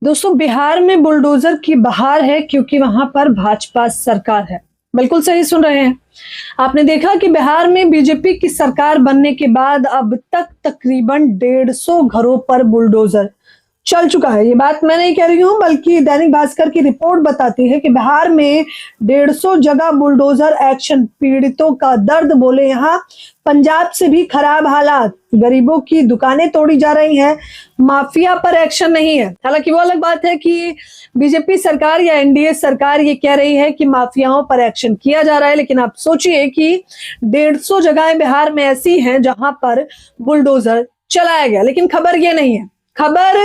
दोस्तों, बिहार में बुलडोजर की बहार है क्योंकि वहां पर भाजपा सरकार है। बिल्कुल सही सुन रहे हैं। आपने देखा कि बिहार में बीजेपी की सरकार बनने के बाद अब तक तकरीबन 150 घरों पर बुलडोजर चल चुका है। ये बात मैं नहीं कह रही हूं, बल्कि दैनिक भास्कर की रिपोर्ट बताती है कि बिहार में 150 जगह बुलडोजर एक्शन। पीड़ितों का दर्द बोले यहाँ पंजाब से भी खराब हालात। गरीबों की दुकानें तोड़ी जा रही हैं, माफिया पर एक्शन नहीं है। हालांकि वो अलग बात है कि बीजेपी सरकार या एनडीए सरकार ये कह रही है कि माफियाओं पर एक्शन किया जा रहा है, लेकिन आप सोचिए कि 150 जगहें बिहार में ऐसी हैं जहां पर बुलडोजर चलाया गया। लेकिन खबर ये नहीं है, खबर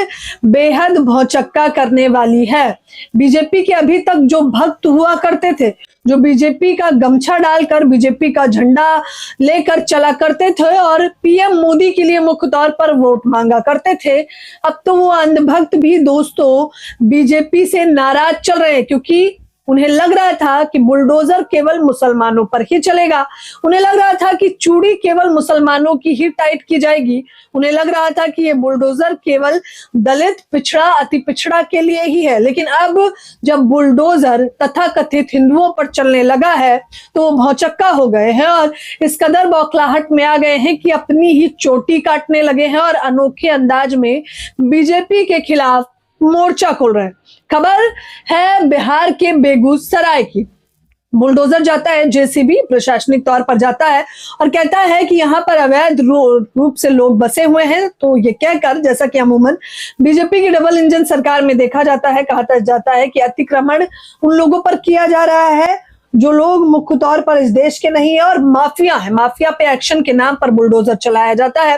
बेहद भौचक्का करने वाली है। बीजेपी के अभी तक जो भक्त हुआ करते थे, जो बीजेपी का गमछा डालकर बीजेपी का झंडा लेकर चला करते थे और पीएम मोदी के लिए मुख्य तौर पर वोट मांगा करते थे, अब तो वो अंधभक्त भी दोस्तों बीजेपी से नाराज चल रहे हैं, क्योंकि उन्हें लग रहा था कि बुलडोजर केवल मुसलमानों पर ही चलेगा। उन्हें लग रहा था कि चूड़ी केवल मुसलमानों की ही टाइट की जाएगी। उन्हें लग रहा था कि ये बुलडोजर केवल दलित, पिछड़ा, अति पिछड़ा के लिए ही है। लेकिन अब जब बुलडोजर तथाकथित हिंदुओं पर चलने लगा है तो वो भौचक्का हो गए हैं और इस कदर बौखलाहट में आ गए हैं कि अपनी ही चोटी काटने लगे हैं और अनोखे अंदाज में बीजेपी के खिलाफ मोर्चा खोल रहे हैं। खबर है बिहार के बेगूसराय की। बुलडोजर जाता है, जेसीबी प्रशासनिक तौर पर जाता है और कहता है कि यहाँ पर अवैध रूप से लोग बसे हुए हैं। तो ये कहकर, जैसा कि अमूमन बीजेपी की डबल इंजन सरकार में देखा जाता है, कहा जाता है कि अतिक्रमण उन लोगों पर किया जा रहा है जो लोग मुख्य तौर पर इस देश के नहीं है और माफिया है। माफिया पे एक्शन के नाम पर बुलडोजर चलाया जाता है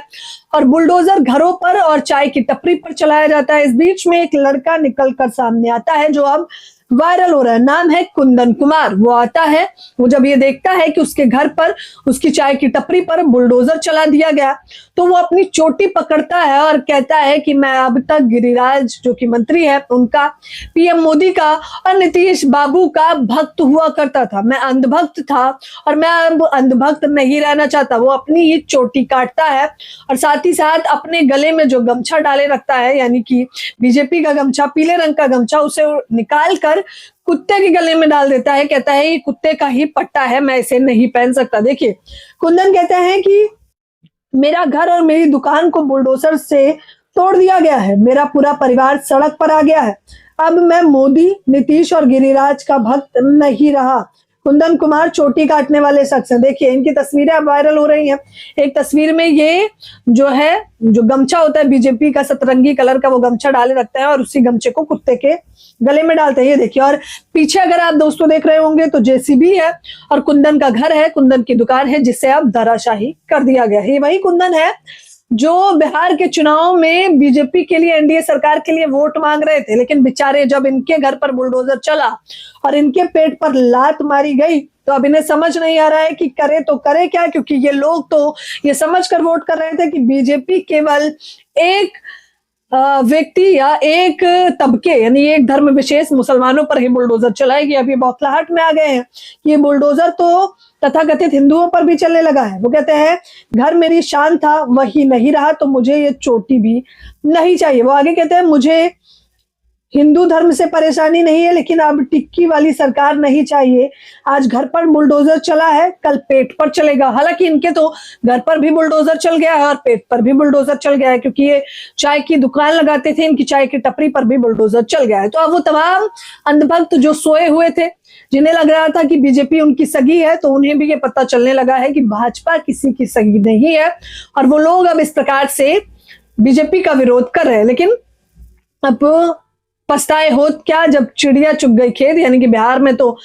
और बुलडोजर घरों पर और चाय की टपरी पर चलाया जाता है। इस बीच में एक लड़का निकलकर सामने आता है जो अब वायरल हो रहा है। नाम है कुंदन कुमार। वो आता है, वो जब ये देखता है कि उसके घर पर, उसकी चाय की टपरी पर बुलडोजर चला दिया गया, तो वो अपनी चोटी पकड़ता है और कहता है कि मैं अब तक गिरिराज जो कि मंत्री है उनका, पीएम मोदी का और नीतीश बाबू का भक्त हुआ करता था। मैं अंधभक्त था और मैं अब अंधभक्त नहीं रहना चाहता। वो अपनी ही चोटी काटता है और साथ ही साथ अपने गले में जो गमछा डाले रखता है, यानी कि बीजेपी का गमछा, पीले रंग का गमछा, उसे निकाल कर कुत्ते के गले में डाल देता है। कहता है ये कुत्ते का ही पट्टा है, मैं इसे नहीं पहन सकता। देखिए, कुंदन कहते हैं कि मेरा घर और मेरी दुकान को बुलडोजर से तोड़ दिया गया है, मेरा पूरा परिवार सड़क पर आ गया है। अब मैं मोदी, नीतीश और गिरिराज का भक्त नहीं रहा। कुंदन कुमार चोटी काटने वाले शख्स हैं। देखिए, इनकी तस्वीरें अब वायरल हो रही हैं। एक तस्वीर में ये जो है, जो गमछा होता है बीजेपी का सतरंगी कलर का, वो गमछा डाले रखते हैं और उसी गमछे को कुत्ते के गले में डालते हैं। ये देखिए, और पीछे अगर आप दोस्तों देख रहे होंगे तो जेसीबी है और कुंदन का घर है, कुंदन की दुकान है, जिसे अब धराशाही कर दिया गया है। ये वही कुंदन है जो बिहार के चुनाव में बीजेपी के लिए, एनडीए सरकार के लिए वोट मांग रहे थे, लेकिन बेचारे जब इनके घर पर बुलडोजर चला और इनके पेट पर लात मारी गई तो अब इन्हें समझ नहीं आ रहा है कि करे तो करे क्या, क्योंकि ये लोग तो ये समझकर वोट कर रहे थे कि बीजेपी केवल एक व्यक्ति या एक तबके, यानी एक धर्म विशेष मुसलमानों पर ही बुलडोजर चलाएगी। अब ये बौखलाहट में आ गए हैं कि ये बुलडोजर तो तथाकथित हिंदुओं पर भी चलने लगा है। वो कहते हैं घर मेरी शान था, वही नहीं रहा, तो मुझे ये चोटी भी नहीं चाहिए। वो आगे कहते हैं मुझे हिंदू धर्म से परेशानी नहीं है, लेकिन अब टिक्की वाली सरकार नहीं चाहिए। आज घर पर बुलडोजर चला है, कल पेट पर चलेगा। हालांकि इनके तो घर पर भी बुलडोजर चल गया है और पेट पर भी बुलडोजर चल गया है, क्योंकि ये चाय की दुकान लगाते थे, इनकी चाय की टपरी पर भी बुलडोजर चल गया है। तो अब वो तमाम अंधभक्त जो सोए हुए थे, जिन्हें लग रहा था कि बीजेपी उनकी सगी है, तो उन्हें भी ये पता चलने लगा है कि भाजपा किसी की सगी नहीं है और वो लोग अब इस प्रकार से बीजेपी का विरोध कर रहे हैं। लेकिन अब पछताए होत क्या, जब चिड़िया चुग गई खेत। यानी कि बिहार में तो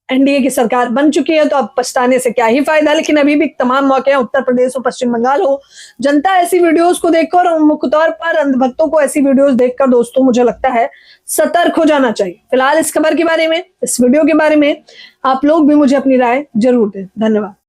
एनडीए की सरकार बन चुकी है, तो अब पछताने से क्या ही फायदा। लेकिन अभी भी तमाम मौके हैं, उत्तर प्रदेश हो, पश्चिम बंगाल हो, जनता ऐसी वीडियोस को देखकर और मुख्य तौर पर अंधभक्तों को ऐसी वीडियोस देखकर दोस्तों मुझे लगता है सतर्क हो जाना चाहिए। फिलहाल इस खबर के बारे में, इस वीडियो के बारे में आप लोग भी मुझे अपनी राय जरूर दें। धन्यवाद।